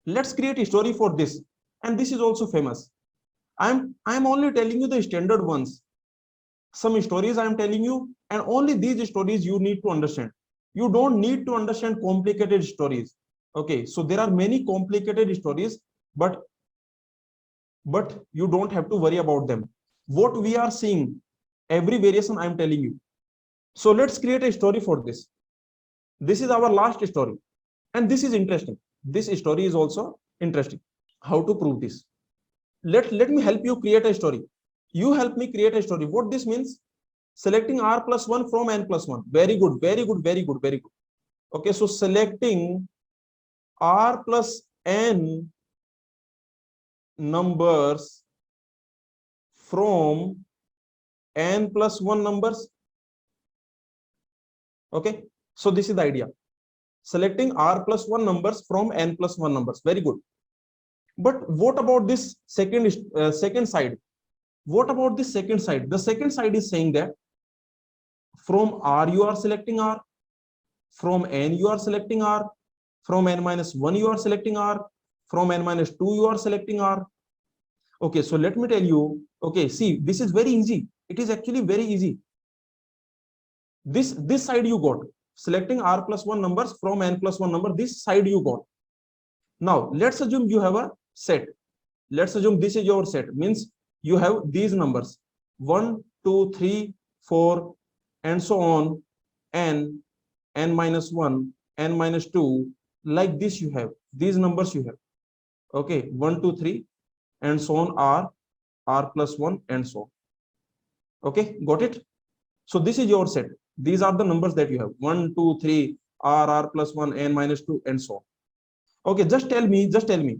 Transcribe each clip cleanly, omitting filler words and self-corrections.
Let's create a story for this. And this is also famous. I'm only telling you the standard ones. Some stories I'm telling you, and only these stories you need to understand. You don't need to understand complicated stories. Okay, so there are many complicated stories, but you don't have to worry about them. What we are seeing, every variation I'm telling you. So let's create a story for this. This is our last story, and this is interesting. This story is also interesting. How to prove this? Let me help you create a story. You help me create a story. What this means? Selecting r plus 1 from n plus 1. Very good, very good, very good, very good. Okay, so selecting r plus n numbers from n plus 1 numbers. Okay, so this is the idea. Selecting r plus 1 numbers from n plus 1 numbers. Very good. But what about this second side? What about the second side? The second side is saying that from r you are selecting r, from n you are selecting r, from n minus 1 you are selecting r, from n minus 2 you are selecting r. Okay, so let me tell you. Okay, see, this is very easy. It is actually very easy. This side you got, selecting r plus 1 numbers from n plus 1 number. This side you got. Now let's assume you have a set. Let's assume this is your set. Means you have these numbers 1, 2, 3, 4, and so on, n minus 1, n minus 2, like this. You have these numbers. You have, okay, 1, 2, 3, and so on, r plus 1, and so on. Okay, got it? So this is your set. These are the numbers that you have: 1, 2, 3, r plus 1, n minus 2, and so on. Okay, just tell me.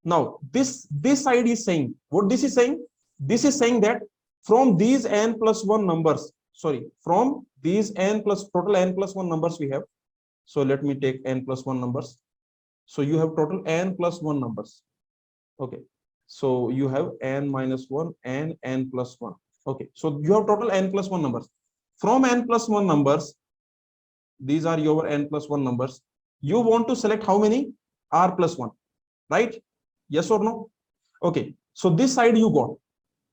Now this side is saying what this is saying. This is saying that from these n plus 1 numbers, sorry, from these total n plus 1 numbers we have. So let me take n plus 1 numbers. So you have total n plus 1 numbers. Okay, so you have n minus 1 and n plus 1. Okay, so you have total n plus 1 numbers. From n plus 1 numbers, these are your n plus 1 numbers. You want to select how many? R plus 1, right? Yes or no? Okay, so this side you got.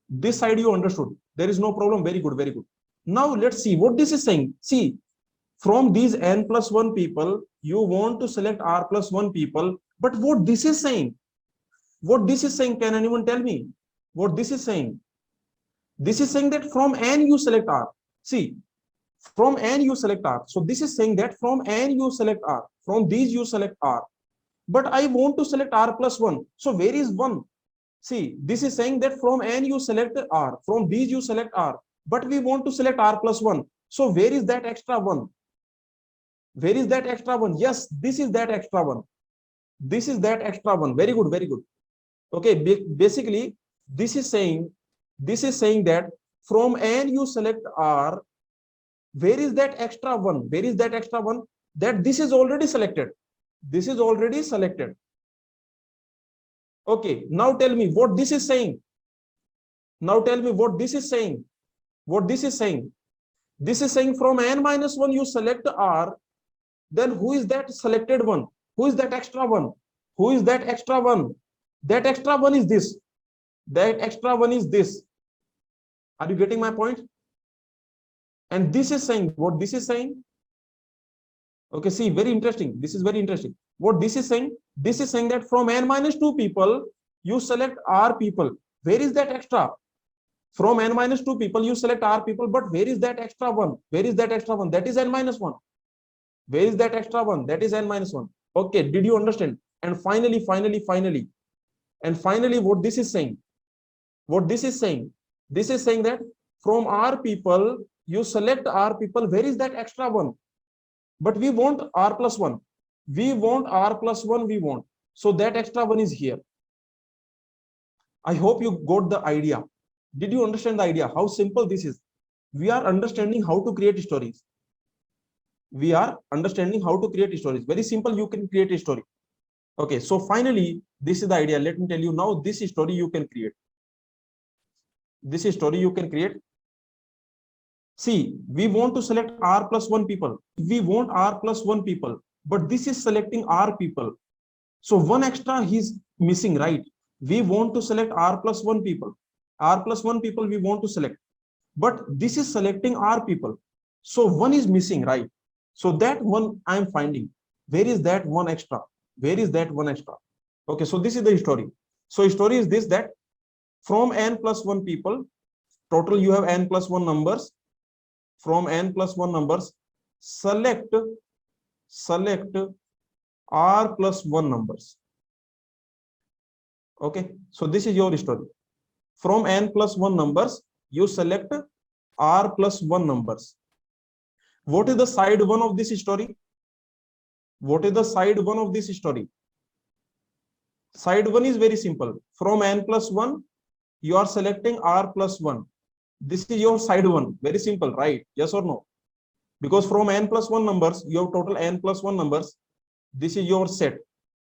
This side you understood. There is no problem. Very good, very good. Now let's see what this is saying. See, from these n plus 1 people, you want to select r plus 1 people. But what this is saying? What this is saying? Can anyone tell me what this is saying? This is saying that from n you select r. See, from n you select r. So this is saying that from n you select r. From these you select r. But I want to select r plus 1. So where is 1? See, this is saying that from n you select r. From these you select r. But we want to select r plus 1. So where is that extra 1? Where is that extra 1? Yes, this is that extra 1. This is that extra 1. Very good, very good. Okay, basically this is saying that from n you select r. Where is that extra 1? Where is that extra 1? That this is already selected. This is already selected. Okay, now tell me what this is saying. Now tell me what this is saying. What this is saying. This is saying from n minus 1 you select r. Then who is that selected one? Who is that extra one? Who is that extra one? That extra one is this. That extra one is this. Are you getting my point? And this is saying what this is saying. Okay, see, very interesting. This is very interesting. What this is saying? This is saying that from n minus 2 people, you select r people. Where is that extra? From n minus 2 people, you select r people, but where is that extra one? Where is that extra one? That is n minus 1. Where is that extra one? That is n minus 1. Okay, did you understand? And finally, what this is saying? What this is saying? This is saying that from r people, you select r people. Where is that extra one? But we want r plus 1. We want r plus 1. We want. So that extra one is here. I hope you got the idea. Did you understand the idea? How simple this is? We are understanding how to create stories. We are understanding how to create stories. Very simple. You can create a story. Okay. So finally, this is the idea. Let me tell you now. This story you can create. This story you can create. See, we want to select r plus 1 people. We want r plus 1 people, but this is selecting r people. So one extra he's missing, right? We want to select R plus 1 people. R plus 1 people we want to select. But this is selecting R people. So one is missing, right? So that one I'm finding. Where is that one extra? Where is that one extra? Okay, so this is the story. So story is this, that from n plus 1 people, total you have n plus 1 numbers. From n plus 1 numbers, select R plus 1 numbers. Okay, so this is your story. From n plus 1 numbers, you select R plus 1 numbers. What is the side 1 of this story? What is the side 1 of this story? Side 1 is very simple. From n plus 1, you are selecting R plus 1. This is your side 1. Very simple, right? Yes or no? Because from n plus 1 numbers, you have total n plus 1 numbers. This is your set.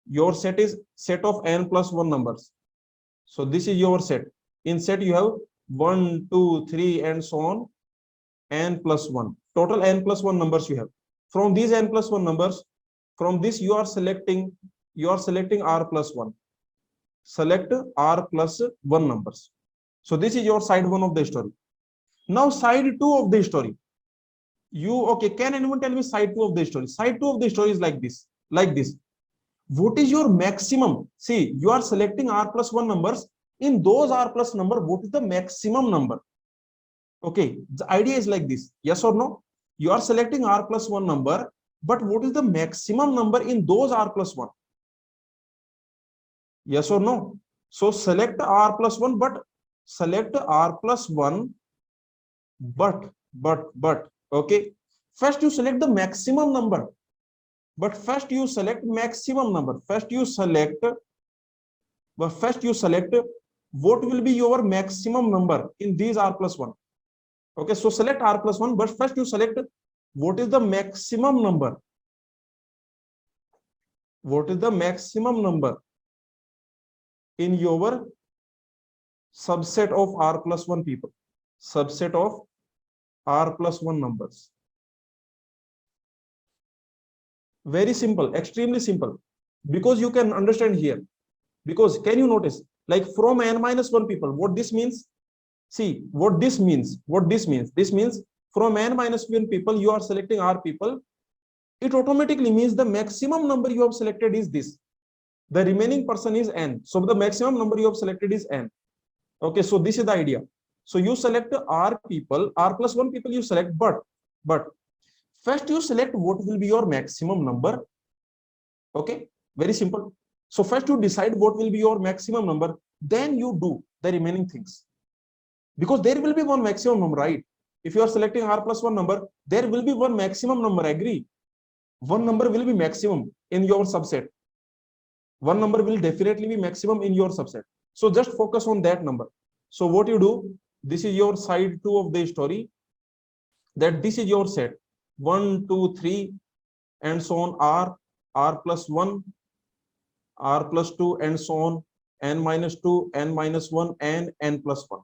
Your set is set of n plus 1 numbers. So this is your set. In set, you have 1, 2, 3, and so on, n plus 1. Total n plus 1 numbers you have. From these n plus 1 numbers, from this you are selecting R plus 1. Select R plus 1 numbers. So this is your side 1 of the story. Now side 2 of the story. Okay, can anyone tell me side 2 of the story? Side 2 of the story is like this. What is your maximum? See, you are selecting R plus 1 numbers. In those R plus number, what is the maximum number? Okay, the idea is like this. Yes or no? You are selecting R plus 1 number, but what is the maximum number in those R plus 1? Yes or no? So select R plus 1, but select R plus 1, but, okay. First you select the maximum number. But first you select maximum number. First you select what will be your maximum number in these R plus 1. Okay, so select R plus 1, but first you select what is the maximum number. What is the maximum number in your subset of R plus 1 people? Subset of R plus 1 numbers. Very simple, extremely simple. Because you can understand here. Because can you notice, like from n minus 1 people, what this means? See, what this means. This means from n minus 1 people, you are selecting R people. It automatically means the maximum number you have selected is this. The remaining person is n. So the maximum number you have selected is n. Okay, so this is the idea. So you select R people, R plus 1 people you select, but first you select what will be your maximum number. Okay, very simple. So first you decide what will be your maximum number, then you do the remaining things. Because there will be one maximum number, right? If you are selecting R plus 1 number, there will be one maximum number, agree? One number will be maximum in your subset. One number will definitely be maximum in your subset. So just focus on that number. So what you do, this is your side 2 of the story, that this is your set 1, 2, 3, and so on, R plus 1, R plus 2, and so on, n minus 2, n minus 1, and n plus 1.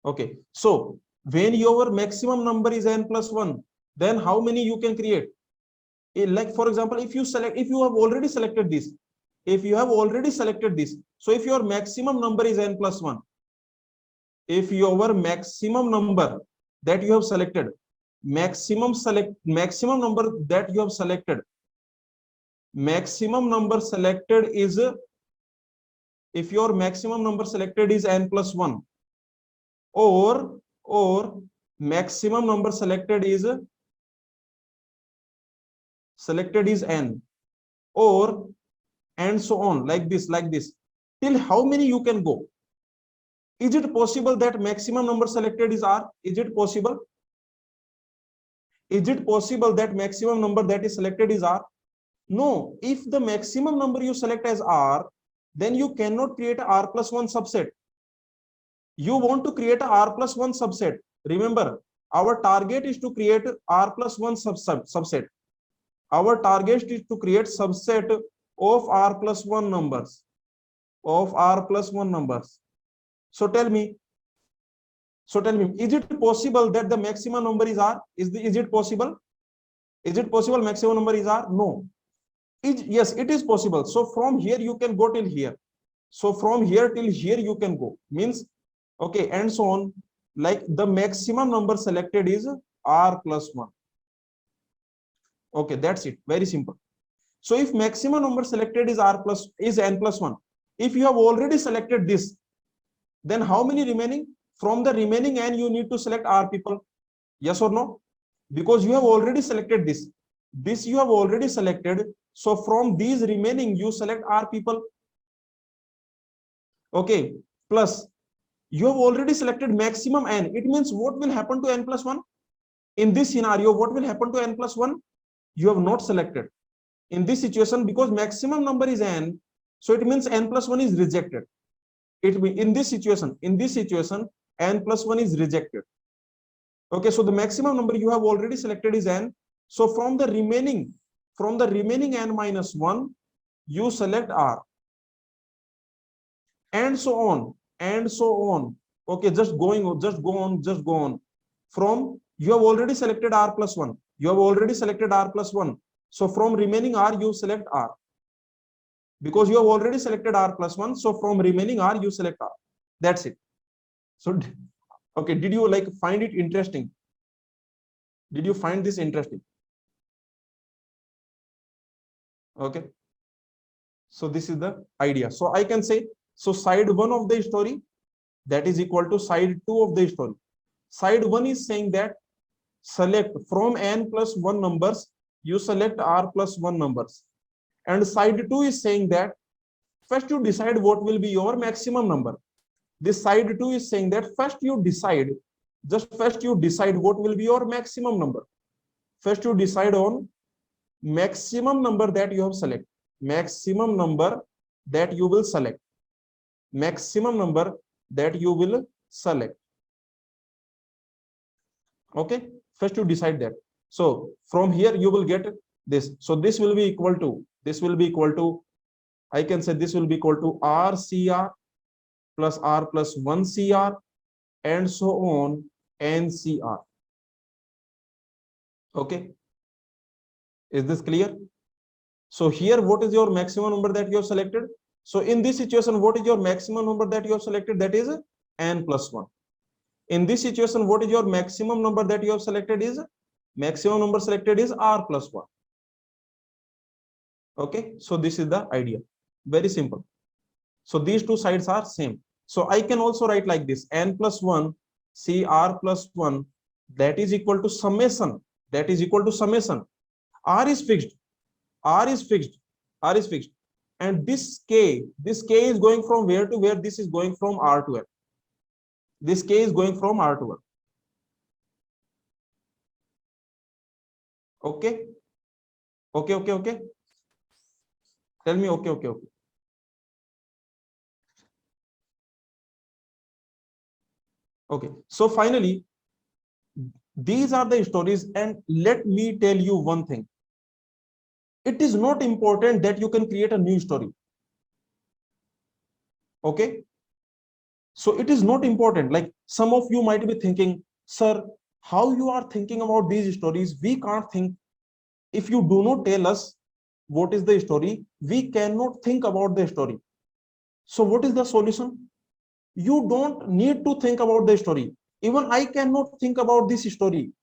Okay, so when your maximum number is n plus 1, then how many you can create? Like for example, if you have already selected this, so if your maximum number is n plus 1, if your maximum number that you have selected, maximum number that you have selected, maximum number selected is, if your maximum number selected is n plus 1, or maximum number selected is n, or and so on, like this, till how many you can go? Is it possible that maximum number selected is R? Is it possible? Is it possible that maximum number that is selected is R? No. If the maximum number you select as R, then you cannot create a R plus 1 subset. You want to create a R plus 1 subset. Remember, our target is to create R plus 1 subset. Our target is to create subset of R plus 1 numbers. So tell me, is it possible that the maximum number is R? Is it possible? Is it possible maximum number is R? No. Yes, it is possible. So from here you can go till here. So from here till here you can go. Means, okay, and so on. Like the maximum number selected is r plus 1. Okay, that's it. Very simple. So if maximum number selected is n plus 1, if you have already selected this, then how many remaining? From the remaining n you need to select r people. Yes or no? Because you have already selected this. This you have already selected. So from these remaining you select r people. Okay. Plus you have already selected maximum n. It means what will happen to n plus 1? In this scenario, what will happen to n plus 1? You have not selected. In this situation, because maximum number is n, so it means n plus 1 is rejected. It means in this situation, n plus 1 is rejected. Okay, so the maximum number you have already selected is n. So from the remaining n minus 1, you select r. And so on, and so on. Okay, just go on. From you have already selected r plus 1. You have already selected r plus 1. So from remaining r, you select r. Because you have already selected r plus 1. So from remaining r, you select r. That's it. So, okay, did you like find it interesting? Did you find this interesting? Okay. So this is the idea. So I can say, so side 1 of the story, that is equal to side 2 of the story. Side 1 is saying that select from n plus 1 numbers, you select r plus 1 numbers. And side 2 is saying that first you decide what will be your maximum number. This side 2 is saying that first you decide what will be your maximum number. First you decide on maximum number that you have select. Maximum number that you will select. Maximum number that you will select. Okay, first you decide that. So from here you will get this. So this will be equal to, I can say this will be equal to RCR plus R plus 1 CR and so on NCR. Okay, is this clear? So here, what is your maximum number that you have selected? So in this situation, what is your maximum number that you have selected? That is n plus 1. In this situation, what is your maximum number that you have selected? Is maximum number selected is r plus 1. Okay, so this is the idea. Very simple. So these two sides are same. So I can also write like this: n plus 1 CR plus 1, that is equal to summation. That is equal to summation. R is fixed. R is fixed. R is fixed. And this K is going from where to where? This is going from R to L. This K is going from R to L. Okay. Okay. Tell me okay. Okay. So finally, these are the stories, and let me tell you one thing. It is not important that you can create a new story. Okay. So it is not important. Like some of you might be thinking, sir, how you are thinking about these stories? We can't think. If you do not tell us what is the story, we cannot think about the story. So what is the solution? You don't need to think about the story. Even I cannot think about this story.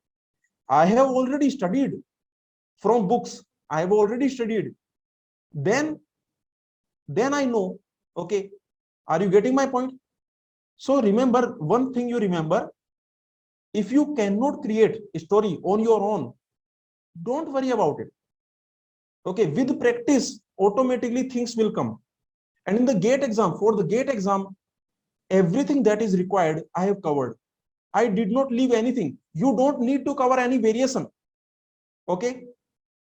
I have already studied from books. I have already studied. Then I know. Okay. Are you getting my point? So remember one thing, you remember, if you cannot create a story on your own, don't worry about it. Okay, with practice, automatically things will come. And in the GATE exam, for the GATE exam, everything that is required, I have covered. I did not leave anything. You don't need to cover any variation. Okay,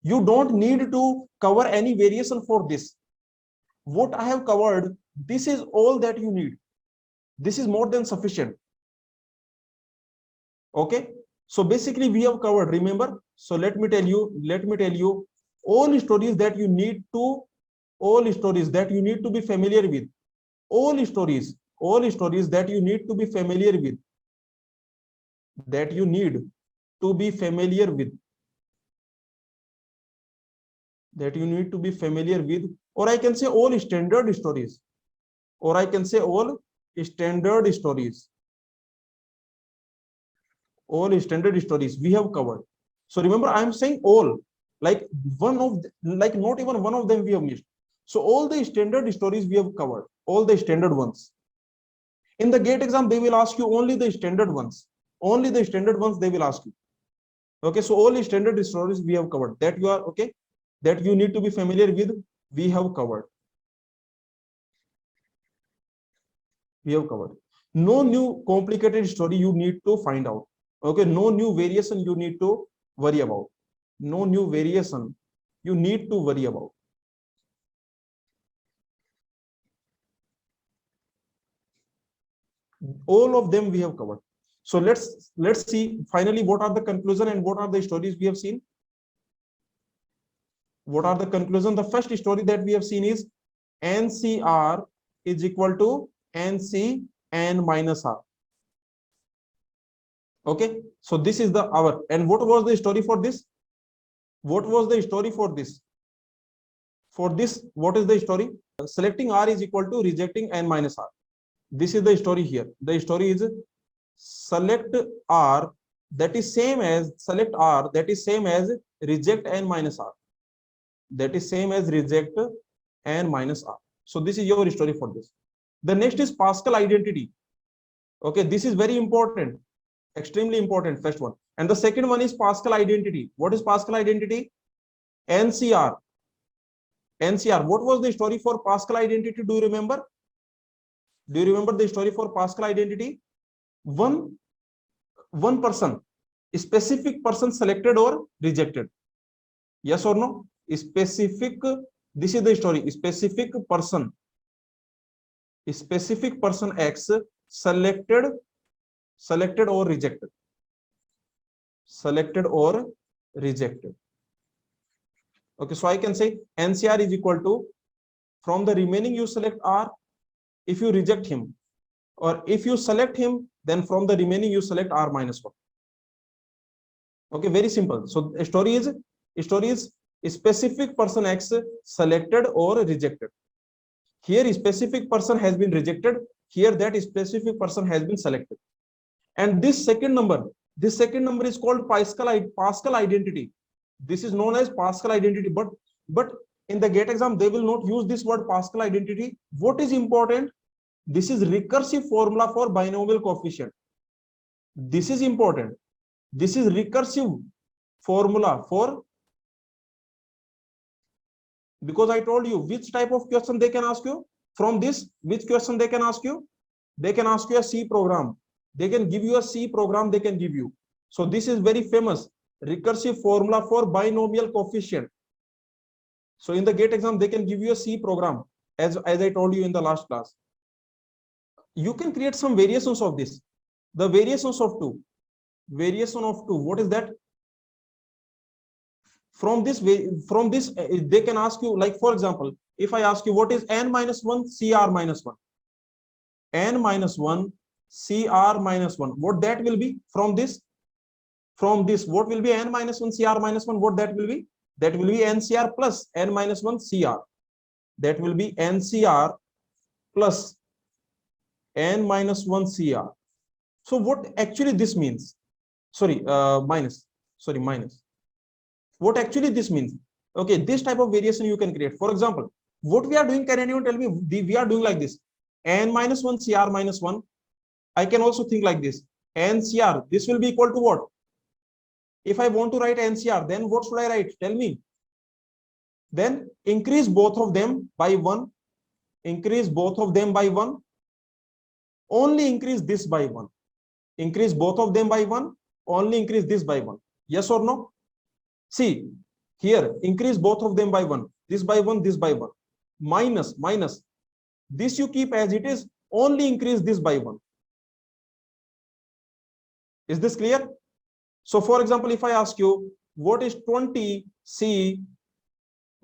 you don't need to cover any variation for this. What I have covered, this is all that you need. This is more than sufficient. Okay, so basically we have covered, remember. So let me tell you all stories that you need to be familiar with. All stories that you need to be familiar with. that you need to be familiar with, or I can say all standard stories, or I can say all standard stories. All standard stories we have covered. So remember, I am saying all, like like not even one of them we have missed. So all the standard stories we have covered, all the standard ones. In the GATE exam, they will ask you only the standard ones. Only the standard ones they will ask you. Okay, so all the standard stories we have covered. That you are okay, that you need to be familiar with, we have covered. We have covered. No new complicated story you need to find out. Okay, no new variation you need to worry about. No new variation you need to worry about. All of them we have covered. So let's see finally what are the conclusion and what are the stories we have seen. What are the conclusion? The first story that we have seen is NCR is equal to NC n minus R. Okay, so this is the our, and what was the story for this? What was the story for this? For this, what is the story? Selecting R is equal to rejecting n minus R. This is the story here. The story is select R that is same as select R that is same as reject n minus R. That is same as reject n minus R. So this is your story for this. The next is Pascal identity. Okay, this is very important, extremely important, first one. And the second one is Pascal identity. What is Pascal identity? NCR. NCR. What was the story for Pascal identity? Do you remember? Do you remember the story for Pascal identity? One person, a specific person selected or rejected. Yes or no? Specific. This is the story. Specific person X selected or rejected. Selected or rejected. Okay, so I can say NCR is equal to, from the remaining you select R if you reject him, or if you select him, then from the remaining you select R minus 1. Okay, very simple. So a story is a specific person X selected or rejected. Here a specific person has been rejected, here that specific person has been selected. And this second number is called Pascal identity. This is known as Pascal identity, but in the GATE exam they will not use this word Pascal identity. What is important? This is recursive formula for binomial coefficient. This is important. This is recursive formula for, because I told you which type of question they can ask you from this. Which question they can ask you? They can ask you a C program. They can give you a C program. They can give you. So this is very famous recursive formula for binomial coefficient. So in the GATE exam they can give you a C program, as I told you in the last class. You can create some variations of this. The variations of 2. Variation of 2. What is that? From this they can ask you, like for example, if I ask you what is n minus 1 CR minus 1, n minus 1 CR minus 1, what that will be? From this what will be n minus 1 CR minus 1? What that will be? That will be NCR plus n minus 1 CR. That will be NCR plus n minus 1 CR. So what actually this means? Minus. What actually this means? Okay, this type of variation you can create. For example, what we are doing, can anyone tell me? We are doing like this: n minus 1 CR minus 1. I can also think like this: NCR. This will be equal to what? If I want to write NCR, then what should I write? Tell me. Then increase both of them by 1. Increase both of them by 1. Only increase this by 1. Increase both of them by 1. Only increase this by 1. Yes or no? See, here, increase both of them by 1. This by 1, this by 1. Minus. This you keep as it is. Only increase this by 1. Is this clear? So for example, if I ask you, what is 20C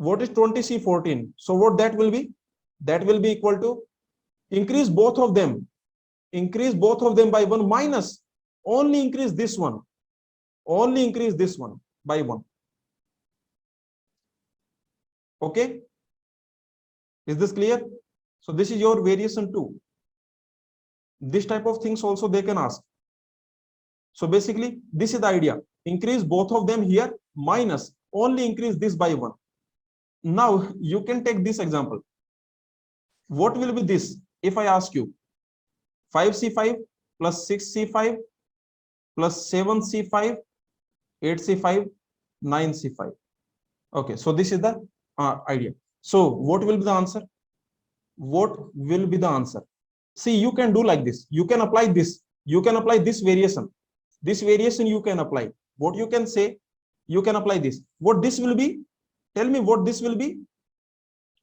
14? So what that will be? That will be equal to, increase both of them. Increase both of them by 1 minus, only increase this one. Only increase this one by 1. Okay, is this clear? So this is your variation 2. This type of things also they can ask. So basically this is the idea. Increase both of them here, minus only increase this by 1. Now you can take this example. What will be this if I ask you 5c5 plus 6c5 plus 7c5, 8c5, 9c5. Okay, so this is the idea. So what will be the answer? What will be the answer? See, you can do like this. You can apply this. You can apply this variation. This variation you can apply. What you can say, you can apply this. What this will be? Tell me what this will be.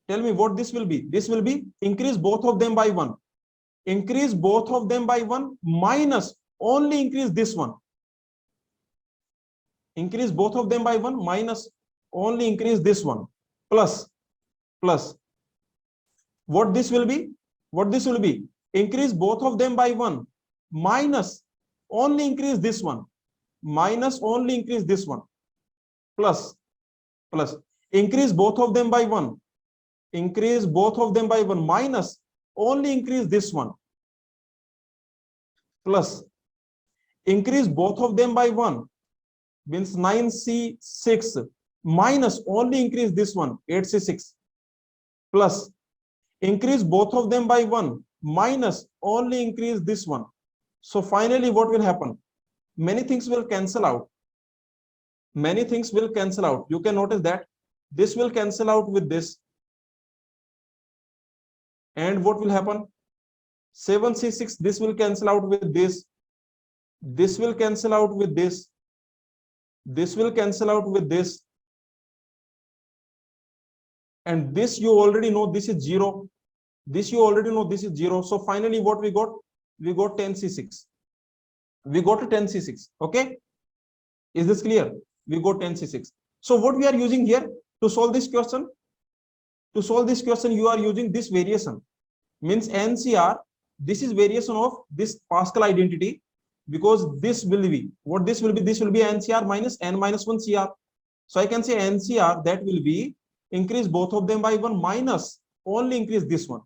Tell me what this will be. This will be increase both of them by 1. Increase both of them by 1 minus only increase this one. Increase both of them by 1 minus only increase this one, plus what this will be? What this will be? Increase both of them by 1 minus only increase this one, minus only increase this one, plus increase both of them by 1, increase both of them by 1 minus only increase this one, plus increase both of them by 1 means 9c6 minus only increase this one, 8c6, plus increase both of them by 1 minus only increase this one. So finally what will happen? Many things will cancel out. Many things will cancel out. You can notice that this will cancel out with this. And what will happen? 7c6, this will cancel out with this. This will cancel out with this. This will cancel out with this. And this you already know this is 0. This you already know this is 0. So finally what we got? We got 10c6. We got a 10c6. Okay. Is this clear? We got 10c6. So what we are using here to solve this question? To solve this question, you are using this variation. Means NCR. This is variation of this Pascal identity, because this will be what this will be. This will be NCR minus n minus 1 CR. So I can say NCR that will be increase both of them by 1 minus only increase this one.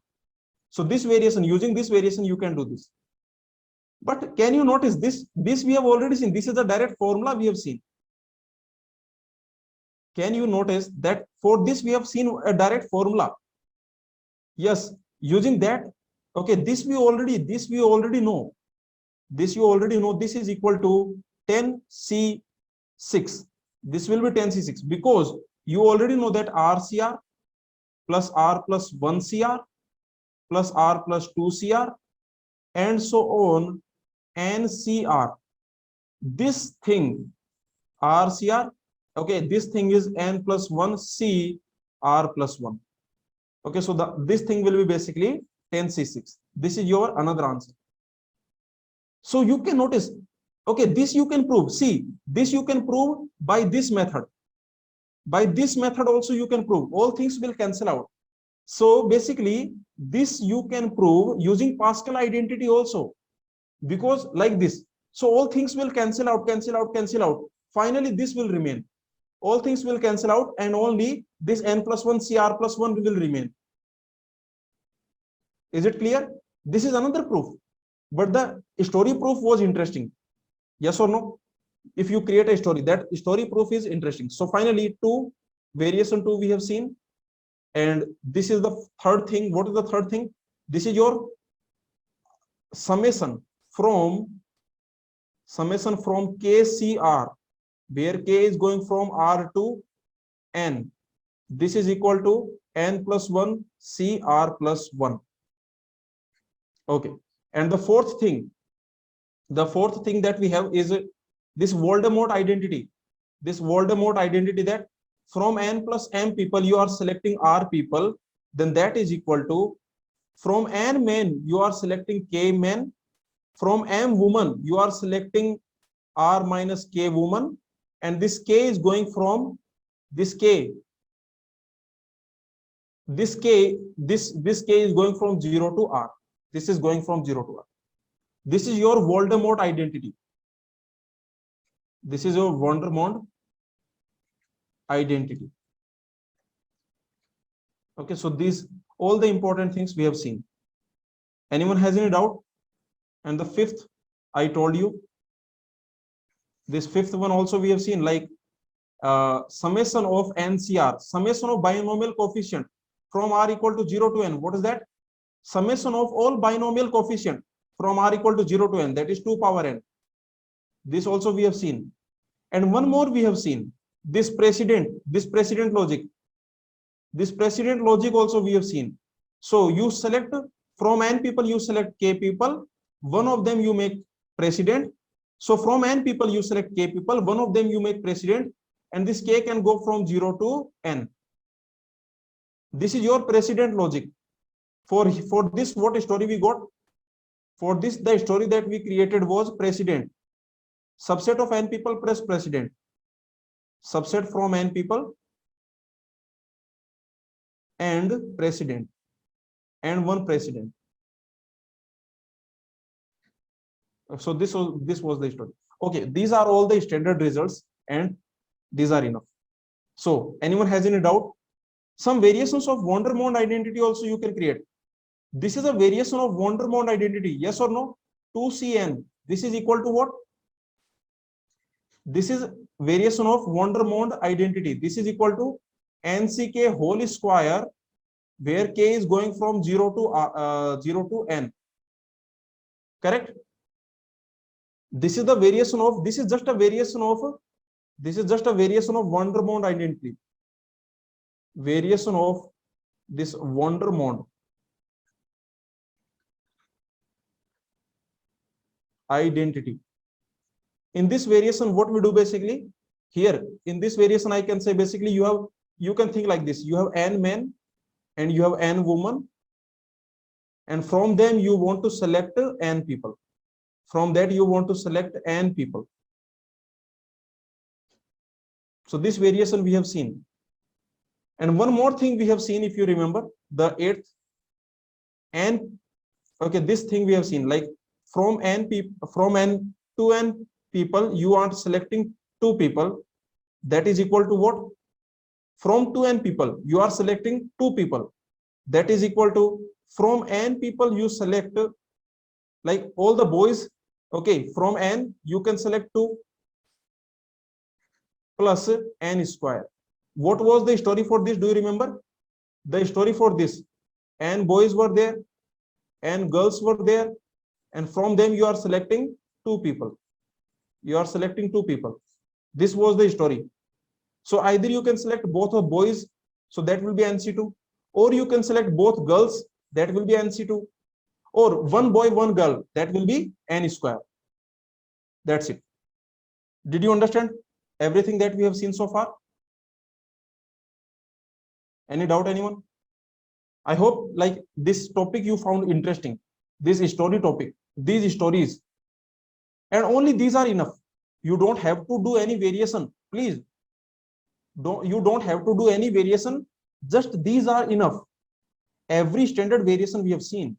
So this variation, using this variation, you can do this. But can you notice this? This we have already seen. This is a direct formula we have seen. Can you notice that for this we have seen a direct formula? Yes, using that. Okay, this we already know. This you already know. This is equal to 10c6. This will be 10c6 because you already know that RCR plus R plus 1 CR plus R plus 2 CR and so on NCR. This thing RCR, okay, this thing is n plus 1 CR plus 1. Okay, so this thing will be basically 10c6. This is your another answer. So you can notice, okay, this you can prove. See, this you can prove by this method. By this method also you can prove. All things will cancel out. So basically, this you can prove using Pascal identity also, because like this. So all things will cancel out, cancel out, cancel out. Finally, this will remain. All things will cancel out and only this n plus 1 CR plus 1 will remain. Is it clear? This is another proof. But the story proof was interesting. Yes or no? If you create a story, that story proof is interesting. So finally, variation 2 we have seen. And this is the third thing. What is the third thing? This is your summation from KCR, where K is going from R to N. This is equal to N plus 1 CR plus 1. Okay. And the fourth thing that we have is this Vandermonde identity. This Vandermonde identity that from n plus m people you are selecting R people, then that is equal to from n men you are selecting K men, from m woman you are selecting R minus K woman, and this K is going from this K. This K is going from 0 to R. This is going from 0 to R. This is your Vandermonde identity. This is your Vandermonde identity. Okay, so these all the important things we have seen. Anyone has any doubt? And the fifth, I told you, this fifth one also we have seen, like summation of NCR, summation of binomial coefficient from R equal to 0 to n. What is that? Summation of all binomial coefficient from R equal to 0 to n, that is 2 power n. This also we have seen. And one more we have seen, this precedent logic. This precedent logic also we have seen. So you select from n people, you select k people, one of them you make precedent. So from n people you select k people, one of them you make precedent, and this k can go from 0 to n. This is your precedent logic. For this, what story we got? For this, the story that we created was precedent. Subset of n people press precedent. Subset from n people and precedent, and one precedent. So this was the story. Okay, these are all the standard results, and these are enough. So anyone has any doubt? Some variations of Vandermonde identity also you can create. This is a variation of Vandermonde identity. Yes or no? 2cn. This is equal to what? This is variation of Vandermonde identity. This is equal to nck whole square, where k is going from 0 to n. Correct? This is the variation of, this is just a variation of Vandermonde identity. Variation of this Vandermonde identity. In this variation, what we do basically here, in this variation, I can say basically you can think like this: you have n men and you have n women, and from them you want to select n people. From that you want to select n people. So this variation we have seen. And one more thing we have seen, if you remember, the eighth n. Okay, this thing we have seen, like from n to n people, you are selecting 2 people. That is equal to what? From 2 n people, you are selecting 2 people. That is equal to, from n people you select like all the boys. Okay, from n you can select 2 plus n square. What was the story for this? Do you remember? The story for this, n boys were there, n girls were there, and from them you are selecting 2 people. You are selecting 2 people. This was the story. So either you can select both of boys, so that will be NC2, or you can select both girls, that will be NC2, or one boy, one girl, that will be n square. That's it. Did you understand everything that we have seen so far? Any doubt, anyone? I hope like this topic you found interesting, this story topic, these stories, and only these are enough. You don't have to do any variation, please. You don't have to do any variation, just these are enough. Every standard variation we have seen.